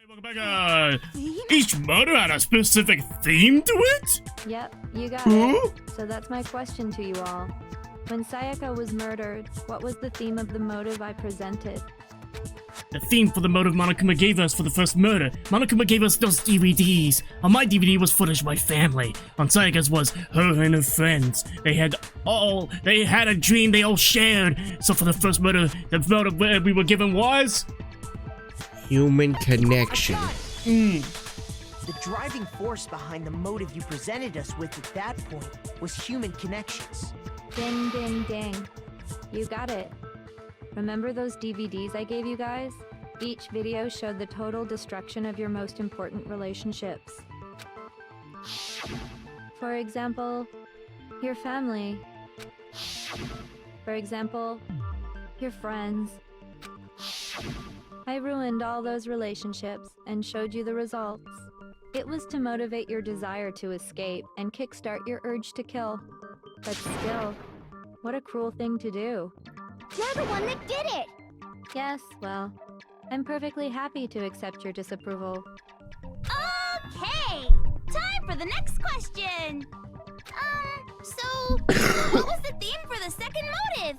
Welcome back. Each murder had a specific theme to it? Yep, you got it. So that's my question to you all. When Sayaka was murdered, what was the theme of the motive I presented? The theme for the motive Monokuma gave us for the first murder. Monokuma gave us those DVDs. On my DVD was footage of my family. On Sayaka's was her and her friends. They had a dream they all shared. So for the first murder, the motive we were given was... human connection. The driving force behind the motive you presented us with at that point was human connections. Ding, ding, ding. You got it. Remember those DVDs I gave you guys? Each video showed the total destruction of your most important relationships. For example, your family. For example, your friends. I ruined all those relationships and showed you the results. It was to motivate your desire to escape and kickstart your urge to kill. But still, what a cruel thing to do. You're the one that did it! Yes, well, I'm perfectly happy to accept your disapproval. Okay! Time for the next question! So, what was the theme for the second motive?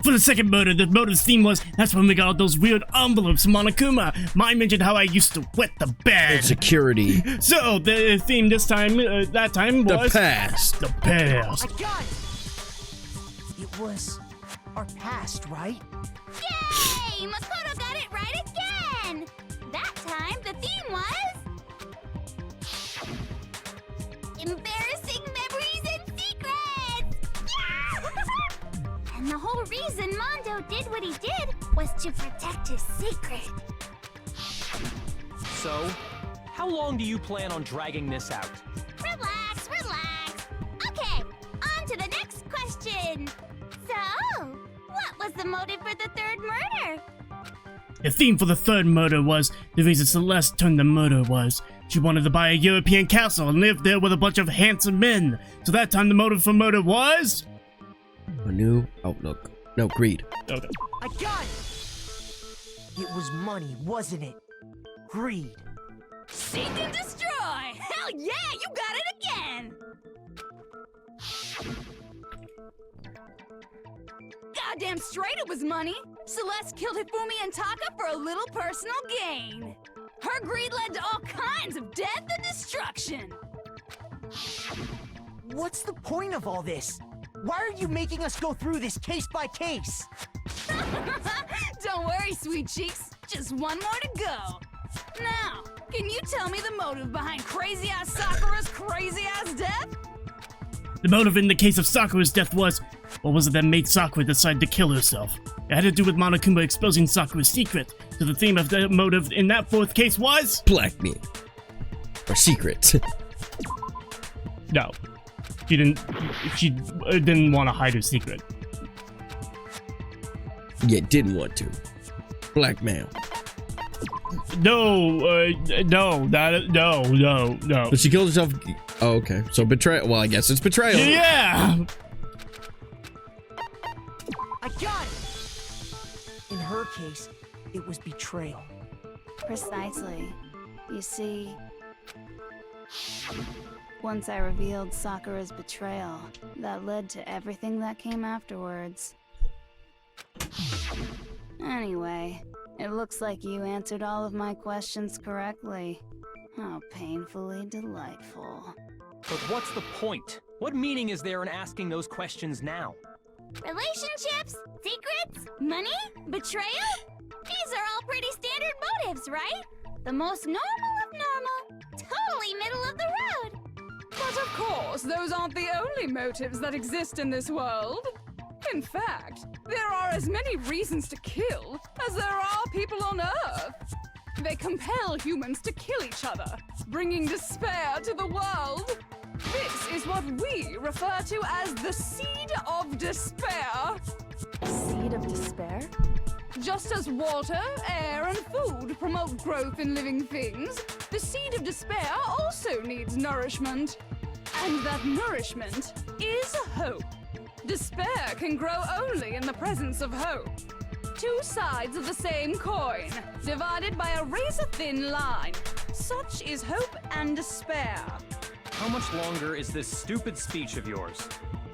For the second murder, the motive's theme was, that's when we got all those weird envelopes from Monokuma. Mine mentioned how I used to wet the bed. Security. So, the theme this time, that time was... The past. The past. I got it! It was our past, right? Yay! Makoto got it right again! That time, the theme was... embarrassing memories and secrets! Yeah! And the whole reason Mondo did what he did was to protect his secret. So, how long do you plan on dragging this out? Relax, relax. Okay, on to the next question. So, what was the motive for the third murder? The theme for the third murder was, the reason Celeste turned the murder was, she wanted to buy a European castle and live there with a bunch of handsome men. So that time the motive for murder was... A new outlook. No, greed. Okay. I got it! It was money, wasn't it? Greed. Seek and destroy! Hell yeah, you got it again! Goddamn straight it was money! Celeste killed Hifumi and Taka for a little personal gain. Her greed led to all kinds of death and destruction. What's the point of all this? Why are you making us go through this case by case? Don't worry, sweet cheeks. Just one more to go. Now, can you tell me the motive behind crazy-ass Sakura's crazy-ass death? The motive in the case of Sakura's death was, what was it that made Sakura decide to kill herself? It had to do with Monokuma exposing Sakura's secret. So the theme of the motive in that fourth case was... Blackmail. Or secret. No. She didn't want to hide her secret. Yeah, didn't want to. Blackmail. No. But she killed herself. Oh, okay. So betrayal. Well, I guess it's betrayal. Yeah! I got it! In her case, it was betrayal. Precisely. You see, once I revealed Sakura's betrayal, that led to everything that came afterwards. Anyway, it looks like you answered all of my questions correctly. How painfully delightful. But what's the point? What meaning is there in asking those questions now? Relationships? Secrets? Money? Betrayal? These are all pretty standard motives, right? The most normal of normal. Totally middle of the road. But of course, those aren't the only motives that exist in this world. In fact, there are as many reasons to kill as there are people on Earth. They compel humans to kill each other, bringing despair to the world. This is what we refer to as the seed of despair. Seed of despair? Just as water, air, and food promote growth in living things, the seed of despair also needs nourishment. And that nourishment is hope. Despair can grow only in the presence of hope. two sides of the same coin, divided by a razor-thin line. Such is hope and despair. How much longer is this stupid speech of yours?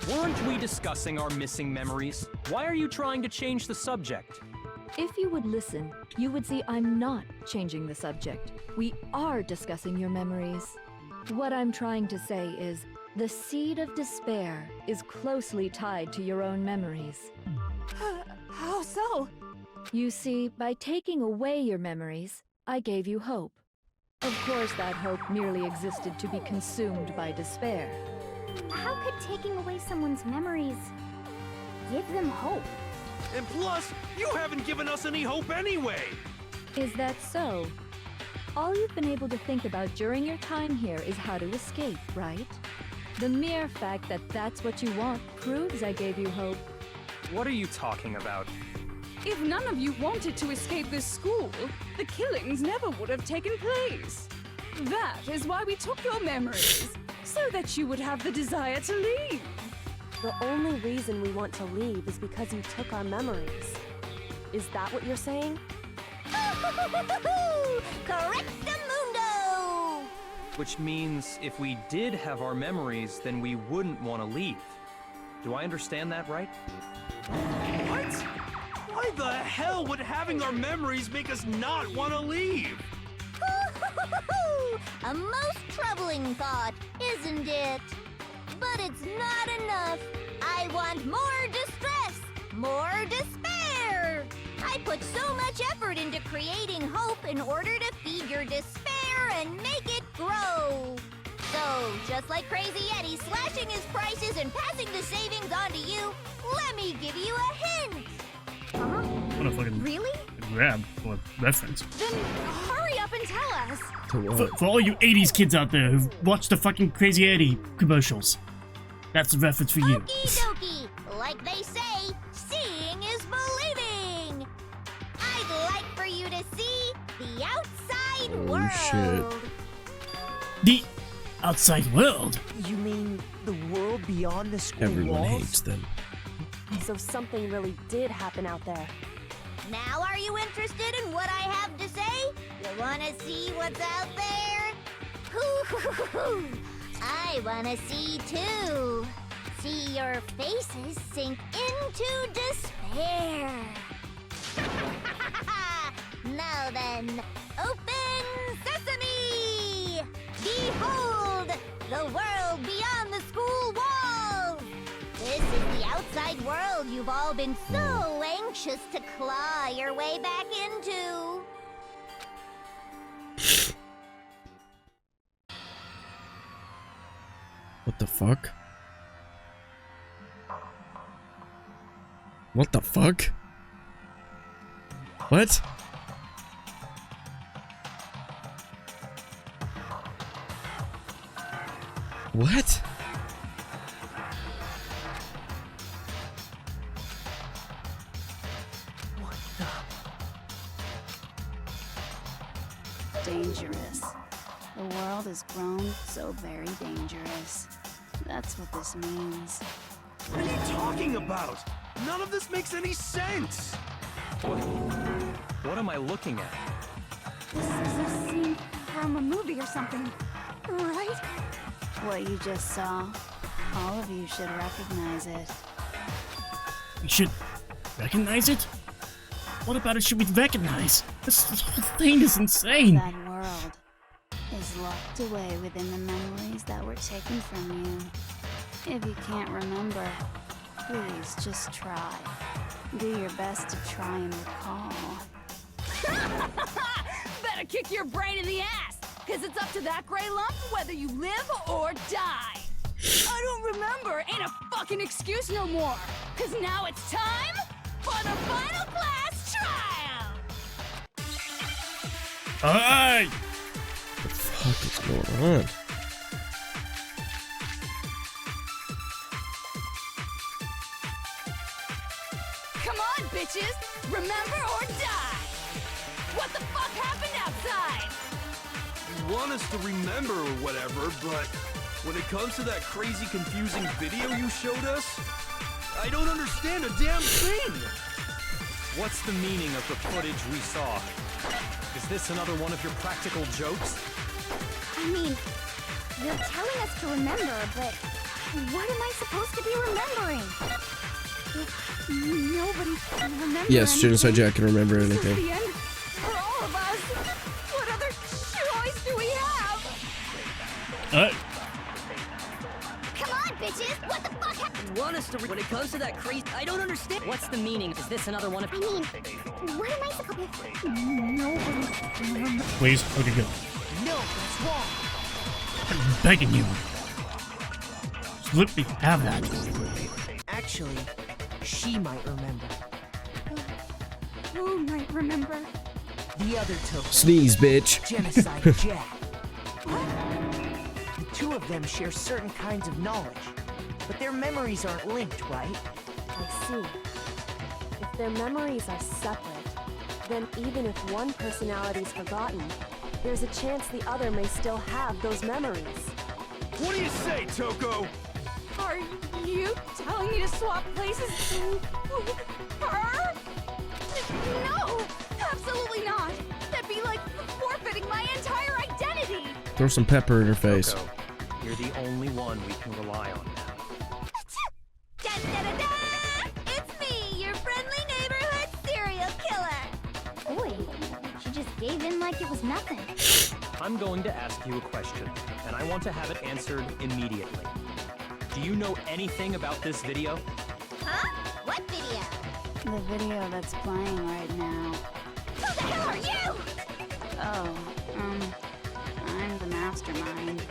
Weren't we discussing our missing memories? Why are you trying to change the subject? If you would listen, you would see I'm not changing the subject. We are discussing your memories. What I'm trying to say is, the seed of despair is closely tied to your own memories. How so? You see, by taking away your memories, I gave you hope. Of course, that hope merely existed to be consumed by despair. How could taking away someone's memories give them hope? And plus, you haven't given us any hope anyway! Is that so? All you've been able to think about during your time here is how to escape, right? The mere fact that that's what you want proves I gave you hope. What are you talking about? If none of you wanted to escape this school, the killings never would have taken place. That is why we took your memories, so that you would have the desire to leave. The only reason we want to leave is because you took our memories. Is that what you're saying? Correctamundo! Which means if we did have our memories, then we wouldn't want to leave. Do I understand that right? What? Why the hell would having our memories make us not want to leave? A most troubling thought, isn't it? But it's not enough. I want more distress, more despair. I put so much effort into creating hope in order to feed your despair and make it grow. So, just like Crazy Eddie slashing his prices and passing the savings on to you, let me give you a hint. Huh? What a fucking Really? grab or reference. Then hurry up and tell us. For all you 80s kids out there who've watched the fucking Crazy Eddie commercials, that's a reference for you. Okie dokie. Like they say, seeing is believing. I'd like for you to see the outside world. Shit. The outside world? You mean the world beyond the school Everyone walls? hates them. So something really did happen out there. Now are you interested in what I have to say? You wanna see what's out there? Hoo-hoo-hoo-hoo. I wanna see too. See your faces sink into despair. Now then, open sesame! Behold, the world beyond the school walls! This is the outside world you've all been so anxious to claw your way back into. What the fuck? What the fuck? What? What? Dangerous. The world has grown so very dangerous. That's what this means. What are you talking about? None of this makes any sense! What am I looking at? This is a scene from a movie or something, right? What you just saw, all of you should recognize it. We should recognize it? What about it should we recognize? This whole thing is insane. That world is locked away within the memories that were taken from you. If you can't remember, please just try. Do your best to try and recall. Better kick your brain in the ass, because it's up to that gray lump whether you live or die. I don't remember ain't a fucking excuse no more, because now it's time for the final class trial! Alright! What the fuck is going on? Come on, bitches! Remember or die! What the fuck happened outside? You want us to remember or whatever, but when it comes to that crazy confusing video you showed us, I don't understand a damn thing! What's the meaning of the footage we saw? Is this another one of your practical jokes? I mean, you're telling us to remember, but what am I supposed to be remembering? If nobody can remember Yes, Genocide Jack can remember This is anything. the end for all of us. What other choice do we have? Come on, bitches! What the fuck Want us to when it comes to that crease, I don't understand. What's the meaning? Is this another one of I mean, what am I supposed to... Nobody can remember... Please. Okay, good. No, that's wrong. I'm begging you. Just let me have that. Actually, she might remember. Who might remember? The other took Sneeze, bitch. Genocide Jack. The two of them share certain kinds of knowledge, but their memories aren't linked, right? I see. If their memories are separate, then even if one personality's forgotten, there's a chance the other may still have those memories. What do you say, Toko? Are you telling me to swap places with her? No, absolutely not. That'd be like forfeiting my entire identity. Throw some pepper in her face. Toko, you're the only one we can rely on now. Da-da-da-da! It's me, your friendly neighborhood serial killer! Boy, she just gave in like it was nothing. I'm going to ask you a question, and I want to have it answered immediately. Do you know anything about this video? Huh? What video? The video that's playing right now. Who the hell are you? Oh, I'm the mastermind.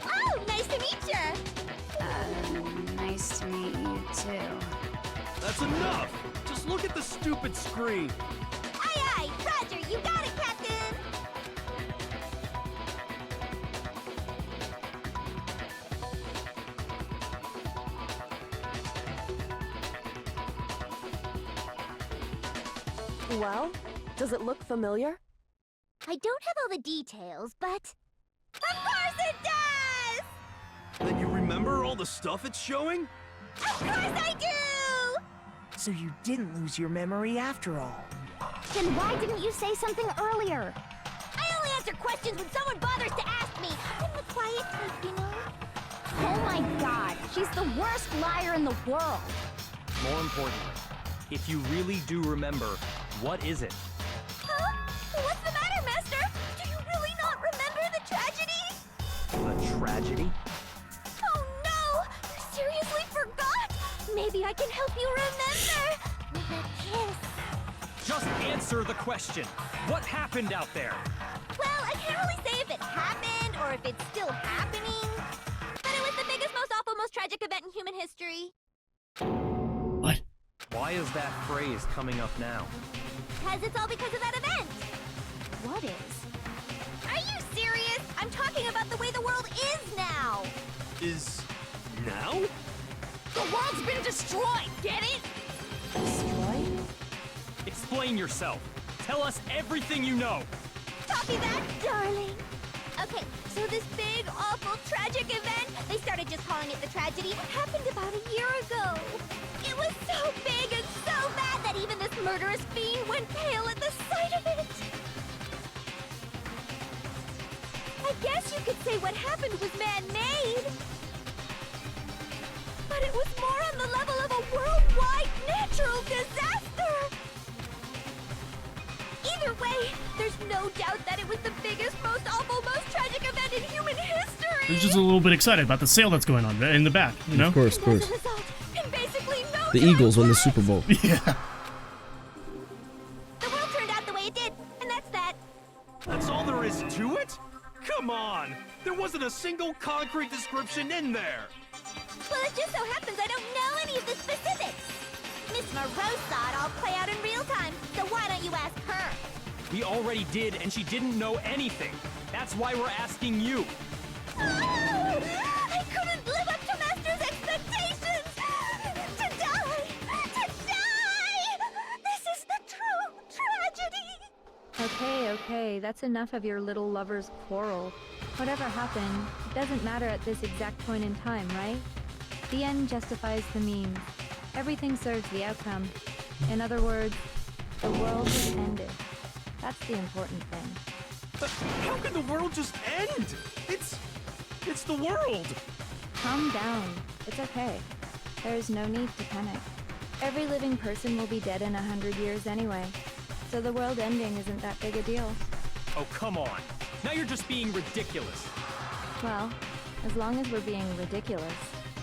Oh, nice to meet you! Nice to meet you too. That's enough! Just look at the stupid screen. Aye aye, Roger, you got it, Captain! Well, does it look familiar? I don't have all the details, but... Of course it does! Then you remember all the stuff it's showing? Of course I do! So you didn't lose your memory after all. Then why didn't you say something earlier? I only answer questions when someone bothers to ask me. I'm the quiet type, you know? Oh my god, she's the worst liar in the world. More importantly, if you really do remember, what is it? Huh? What's the matter, Master? Do you really not remember the tragedy? A tragedy? Oh no! You seriously forgot? Maybe I can help you remember with a kiss. Just answer the question. What happened out there? Well, I can't really say if it happened or if it's still happening. But it was the biggest, most awful, most tragic event in human history. What? Why is that phrase coming up now? Because it's all because of that event. What is? Are you serious? I'm talking about the way the world is now. Is... now? The world's been destroyed, get it? Destroyed? Explain yourself. Tell us everything you know. Copy that, darling. Okay, so this big, awful, tragic event, they started just calling it the tragedy, happened about a year ago. It was so big and so bad that even this murderous fiend went pale at the sight of it. I guess you could say what happened was man-made. But it was more on the level of a worldwide natural disaster. Either way, there's no doubt that it was the biggest, most awful, most tragic event in human history. I'm just a little bit excited about the sale that's going on in the back, you know? Of course, of And as course. a result, in basically no The time Eagles won the flat, Super Bowl. Yeah. the world turned out the way it did, and that's that. That's all there is to it? Come on! There wasn't a single concrete description in there! Well, it just so happens I don't know any of the specifics. Miss Moreau saw it all play out in real time, so why don't you ask her? We already did, and she didn't know anything. That's why we're asking you. Oh, I couldn't live up to Master's expectations! To die! To die! This is the true tragedy! Okay, that's enough of your little lover's quarrel. Whatever happened, it doesn't matter at this exact point in time, right? The end justifies the means. Everything serves the outcome. In other words, The world has ended. That's the important thing. But how can the world just end? It's the world. Calm down. It's okay. There's no need to panic. Every living person will be dead in 100 years anyway. So the world ending isn't that big a deal. Oh, come on. Now you're just being ridiculous. Well, as long as we're being ridiculous,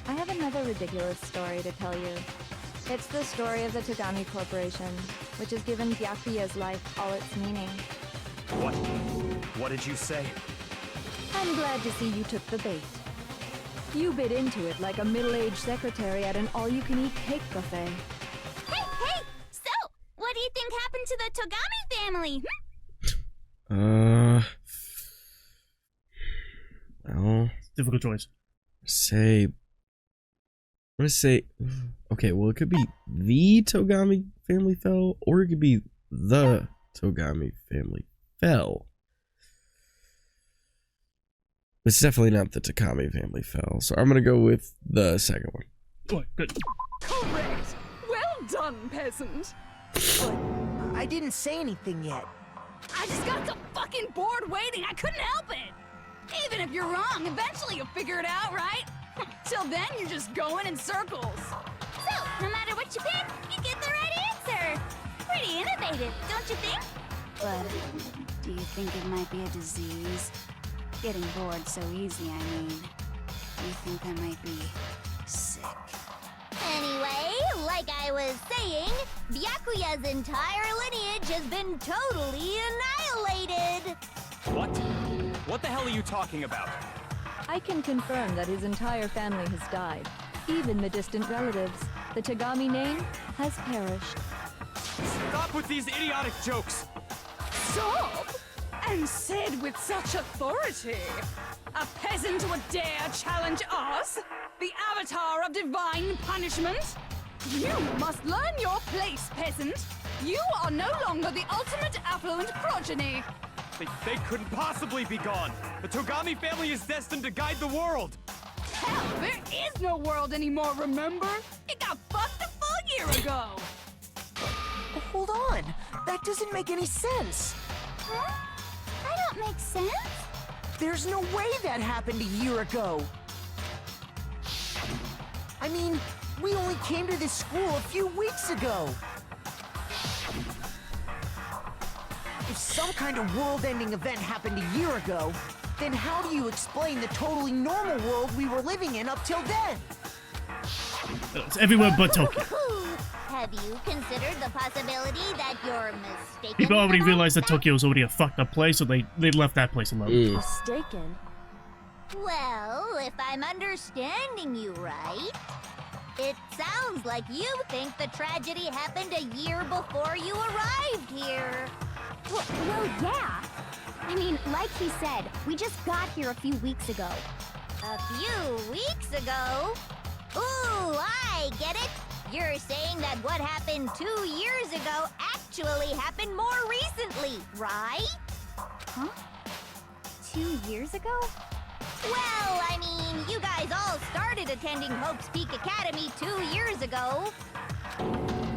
I have another ridiculous story to tell you. It's the story of the Togami Corporation, which has given Byakuya's life all its meaning. What? What did you say? I'm glad to see you took the bait. You bit into it like a middle-aged secretary at an all-you-can-eat cake buffet. Hey, hey! So, what do you think happened to the Togami family? Well, Difficult choice. I'm gonna say, okay, well, it could be the Togami family fell, or it could be the Togami family fell. It's definitely not the Togami family fell, so I'm gonna go with the second one. Oh, good. Correct! Well done, peasant! But I didn't say anything yet. I just got so fucking bored waiting, I couldn't help it! Even if you're wrong, eventually you'll figure it out, right? Till then, you're just going in circles. So, no matter what you pick, you get the right answer. Pretty innovative, don't you think? But do you think it might be a disease? Getting bored so easy, I mean. Do you think I might be sick? Anyway, like I was saying, Byakuya's entire lineage has been totally annihilated. What? What the hell are you talking about? I can confirm that his entire family has died. Even the distant relatives. The Togami name has perished. Stop with these idiotic jokes! Stop! And said with such authority! A peasant would dare challenge us? The avatar of divine punishment? You must learn your place, peasant! You are no longer the ultimate affluent progeny! They couldn't possibly be gone! The Togami family is destined to guide the world! Hell, there is no world anymore, remember? It got fucked a full year ago! Hold on. That doesn't make any sense. Huh? That don't make sense. There's no way that happened a year ago. I mean, we only came to this school a few weeks ago. If some kind of world-ending event happened a year ago, then how do you explain the totally normal world we were living in up till then? It's everywhere but Tokyo. Have you considered the possibility that you're mistaken? People already about realized that Tokyo was already a fucked up place, so they left that place alone. Mistaken? Well, if I'm understanding you right, it sounds like you think the tragedy happened a year before you arrived here. Well, yeah. I mean, like he said, we just got here a few weeks ago. A few weeks ago? Ooh, I get it. You're saying that what happened 2 years ago actually happened more recently, right? Huh? 2 years ago? Well, I mean, you guys all started attending Hope's Peak Academy 2 years ago.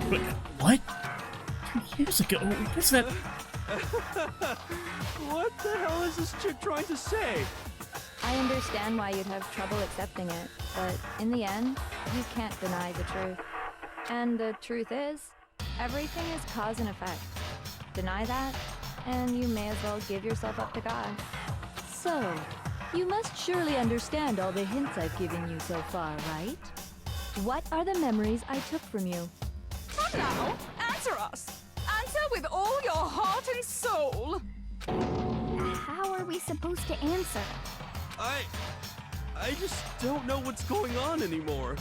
But what? 2 years ago? What's that? What the hell is this chick trying to say? I understand why you'd have trouble accepting it, but in the end, you can't deny the truth. And the truth is, everything is cause and effect. Deny that, and you may as well give yourself up to God. So, you must surely understand all the hints I've given you so far, right? What are the memories I took from you? Come now, answer us! Answer with all your heart and soul! How are we supposed to answer? I just don't know what's going on anymore.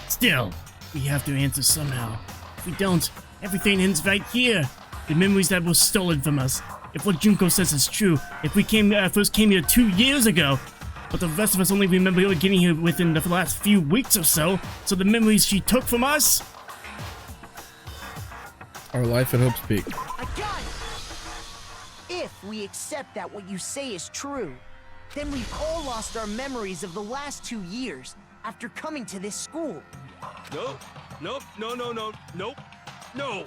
Still, we have to answer somehow. If we don't, everything ends right here. The memories that were stolen from us. If what Junko says is true, if we first came here 2 years ago, but the rest of us only remember getting here within the last few weeks or so, so the memories she took from us? Our life at Hope's Peak. I got it! If we accept that what you say is true, then we've all lost our memories of the last 2 years after coming to this school. Nope, no, nope, no.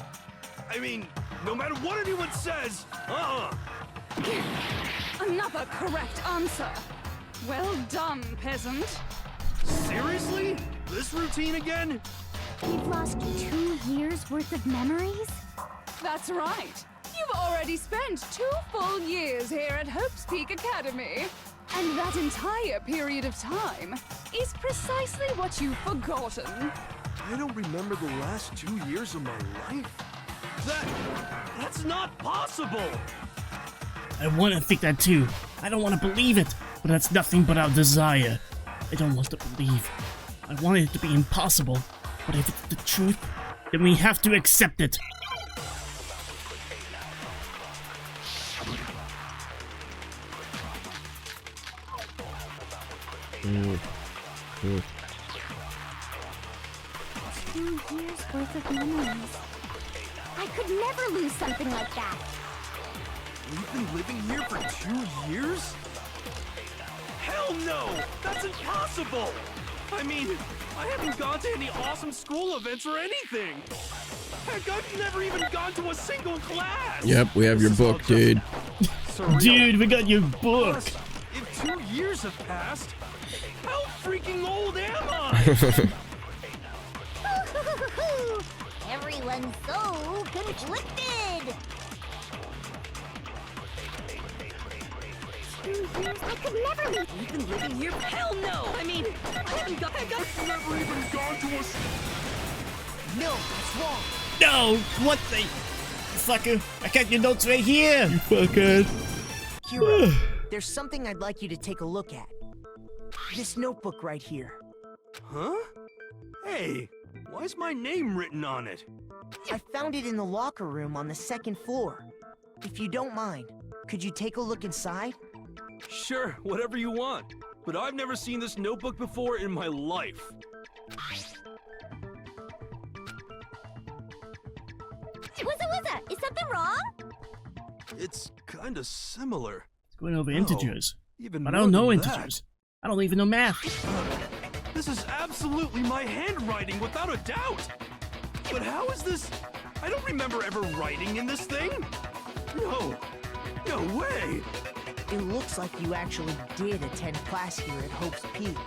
I mean, no matter what anyone says, Another correct answer. Well done, peasant. Seriously? This routine again? You've lost 2 years worth of memories? That's right. You've already spent 2 full years here at Hope's Peak Academy. And that entire period of time is precisely what you've forgotten. I don't remember the last 2 years of my life. That's not possible! I want to think that too. I don't want to believe it, but that's nothing but our desire. I don't want to believe. I want it to be impossible, but if it's the truth, then we have to accept it. Mm. 2 years worth of memories. I could never lose something like that. We've been living here for 2 years? Hell no! That's impossible! I mean, I haven't gone to any awesome school events or anything! Heck, I've never even gone to a single class! Yep, we have your book, dude. Dude, we got your book! Plus, if 2 years have passed, how freaking old am I? Everyone's so conflicted. 2 years? I could never leave. You've been living here? Hell no! I mean, I haven't got. I've never even gone to a. No, it's wrong. No! What the? Sucker! I got your notes right here! You fuckhead. Hero, there's something I'd like you to take a look at. This notebook right here. Huh? Hey, why is my name written on it? I found it in the locker room on the 2nd floor. If you don't mind, could you take a look inside? Sure, whatever you want. But I've never seen this notebook before in my life. Wuzza, is something wrong? It's kinda similar. It's going over Oh, integers. even But I more don't know than that. integers. I don't even know math. This is absolutely my handwriting, without a doubt! But how is this? I don't remember ever writing in this thing! No! No way! It looks like you actually did attend class here at Hope's Peak.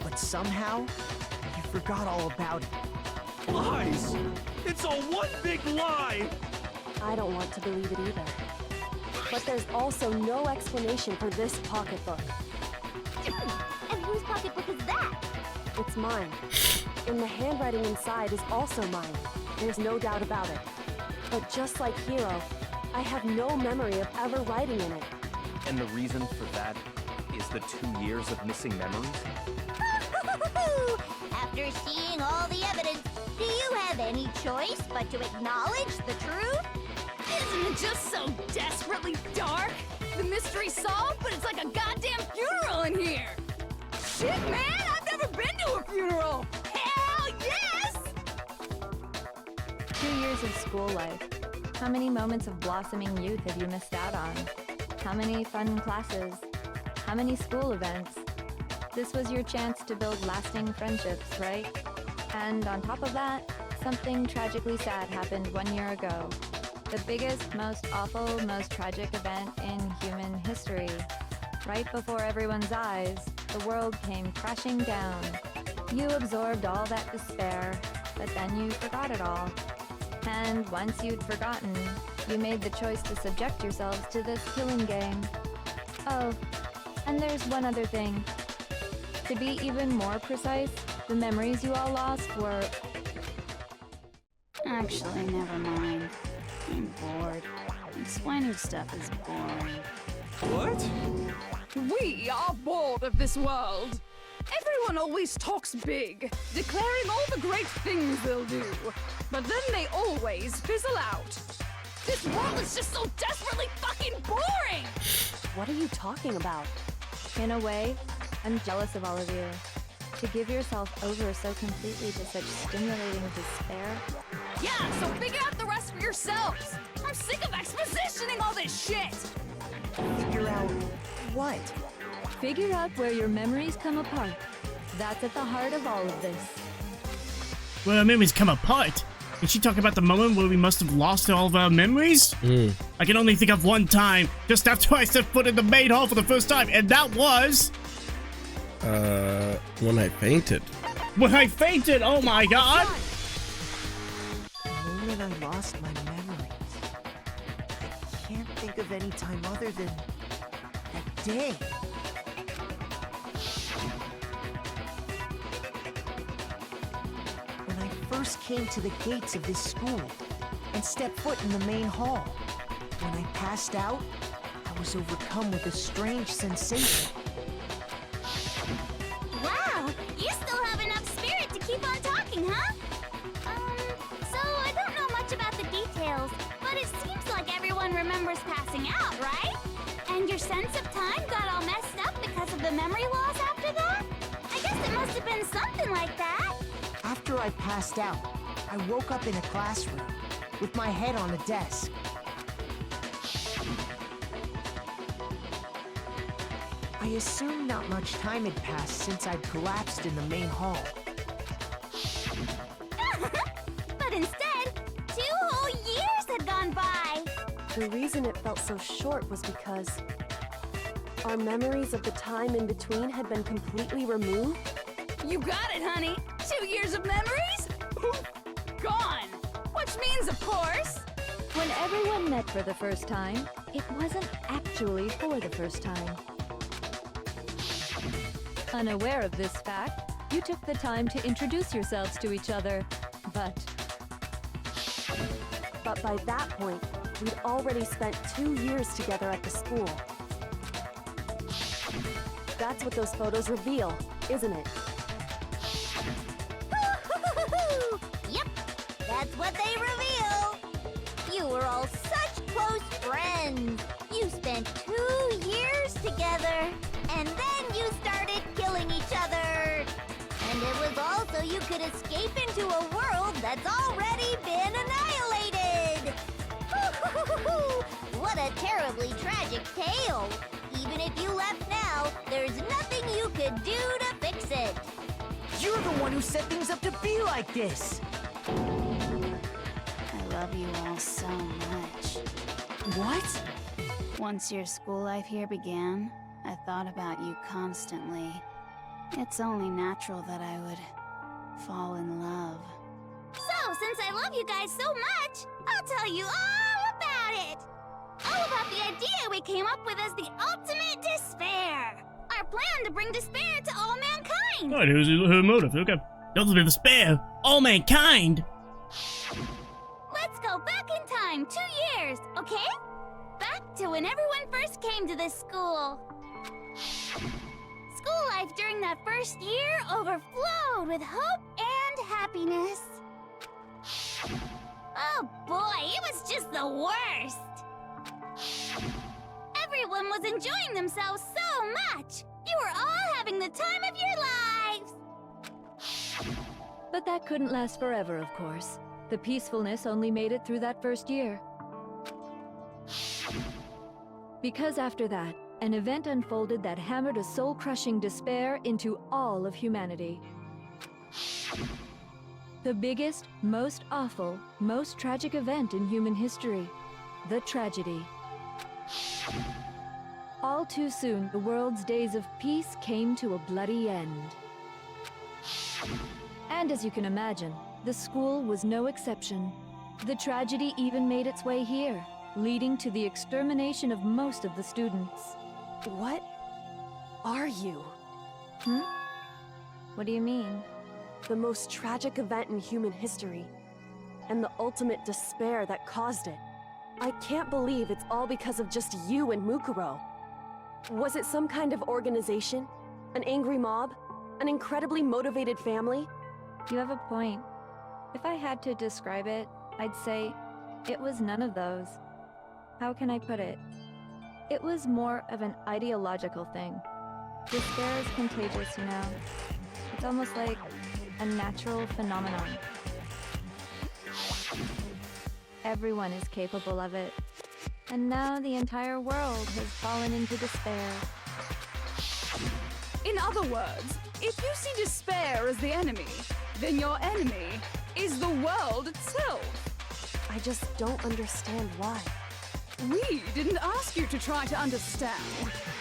But somehow, you forgot all about it. Lies! It's all one big lie! I don't want to believe it either. But there's also no explanation for this pocketbook. And whose pocketbook is that? It's mine. And the handwriting inside is also mine. There's no doubt about it. But just like Hero, I have no memory of ever writing in it. And the reason for that is the 2 years of missing memories? After seeing all the evidence, do you have any choice but to acknowledge the truth? Isn't it just so desperately dark? The mystery's solved, but it's like a goddamn funeral in here! Shit, man! I've never been to a funeral! Hell yes! 2 years of school life. How many moments of blossoming youth have you missed out on? How many fun classes? How many school events? This was your chance to build lasting friendships, right? And on top of that, something tragically sad happened 1 year ago. The biggest, most awful, most tragic event in human history. Right before everyone's eyes, the world came crashing down. You absorbed all that despair, but then you forgot it all. And once you'd forgotten, you made the choice to subject yourselves to this killing game. Oh, and there's one other thing. To be even more precise, the memories you all lost were... Actually, never mind. I'm bored. Explaining stuff is boring. What? We are bored of this world. Everyone always talks big, declaring all the great things they'll do. But then they always fizzle out. This world is just so desperately fucking boring! What are you talking about? In a way, I'm jealous of all of you. To give yourself over so completely to such stimulating despair. Yeah, so figure out the rest for yourselves! I'm sick of expositioning all this shit! Figure out what? Figure out where your memories come apart. That's at the heart of all of this. where our memories come apart. Did she talk about the moment where we must have lost all of our memories? I can only think of one time, just after I set foot in the main hall for the first time, and that was... when I fainted. When I fainted, oh my god! The moment I lost my memories, I can't think of any time other than that day. When I first came to the gates of this school and stepped foot in the main hall, when I passed out, I was overcome with a strange sensation. Wow, you still have enough spirit to keep on talking, huh? So I don't know much about the details, but it seems like everyone remembers passing out, right? And your sense of time got all messed up because of the memory loss after that? I guess it must have been something like that. After I passed out, I woke up in a classroom with my head on a desk. I assumed not much time had passed since I'd collapsed in the main hall. But instead, 2 whole years had gone by. The reason it felt so short was because our memories of the time in between had been completely removed. You got it, honey. 2 years of memories? Poof, gone. Which means, of course... When everyone met for the first time, it wasn't actually for the first time. Unaware of this fact, you took the time to introduce yourselves to each other, but by that point, we'd already spent 2 years together at the school. That's what those photos reveal, isn't it? Yep, that's what they reveal. You were all such close friends. You spent 2 years together, and then you started killing each other. And it was all so you could escape into a world that's already been annihilated. What a terribly tragic tale. Even if you left now, there's nothing you could do to fix it. You're the one who set things up to be like this! I love you all so much. What? Once your school life here began, I thought about you constantly. It's only natural that I would fall in love. So, since I love you guys so much, I'll tell you all about it. All about the idea we came up with as the ultimate despair. Our plan to bring despair to all mankind. Alright, here's her motive. Okay. Ultimate despair. All mankind. Let's go back in time 2 years, okay? Back to when everyone first came to this school. School life during that first year overflowed with hope and happiness. Oh boy, it was just the worst. Everyone was enjoying themselves so much. You were all having the time of your lives. But that couldn't last forever, of course. The peacefulness only made it through that first year. Because after that, an event unfolded that hammered a soul-crushing despair into all of humanity. The biggest, most awful, most tragic event in human history. The tragedy. All too soon, the world's days of peace came to a bloody end. And as you can imagine, the school was no exception. The tragedy even made its way here, leading to the extermination of most of the students. What are you? What do you mean? The most tragic event in human history, and the ultimate despair that caused it. I can't believe it's all because of just you and Mukuro. Was it some kind of organization? An angry mob? An incredibly motivated family? You have a point. If I had to describe it, I'd say it was none of those. How can I put it? It was more of an ideological thing. Despair is contagious, you know. It's almost like a natural phenomenon. Everyone is capable of it. And now the entire world has fallen into despair. In other words, if you see despair as the enemy, then your enemy is the world itself. I just don't understand why. We didn't ask you to try to understand.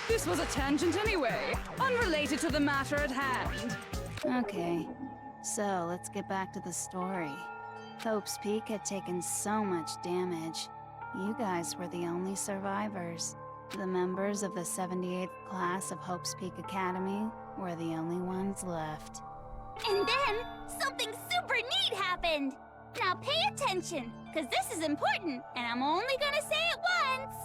This was a tangent anyway, unrelated to the matter at hand. Okay, so let's get back to the story. Hope's Peak had taken so much damage. You guys were the only survivors. The members of the 78th class of Hope's Peak Academy were the only ones left. And then, something super neat happened! Now pay attention, because this is important, and I'm only gonna say it once!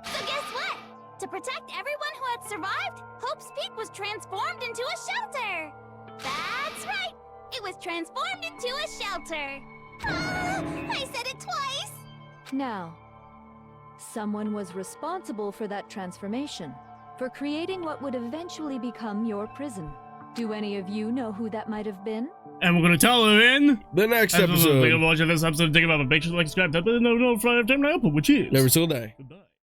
So guess what? To protect everyone who had survived, Hope's Peak was transformed into a shelter! That's right! It was transformed into a shelter! Ah, I said it twice! Now, someone was responsible for that transformation, for creating what would eventually become your prison. Do any of you know who that might have been? And we're gonna tell her in The next Thank you for episode. watching this episode. Think about it. Make sure to like, subscribe, tap the notification bell, which is Never till die. Goodbye.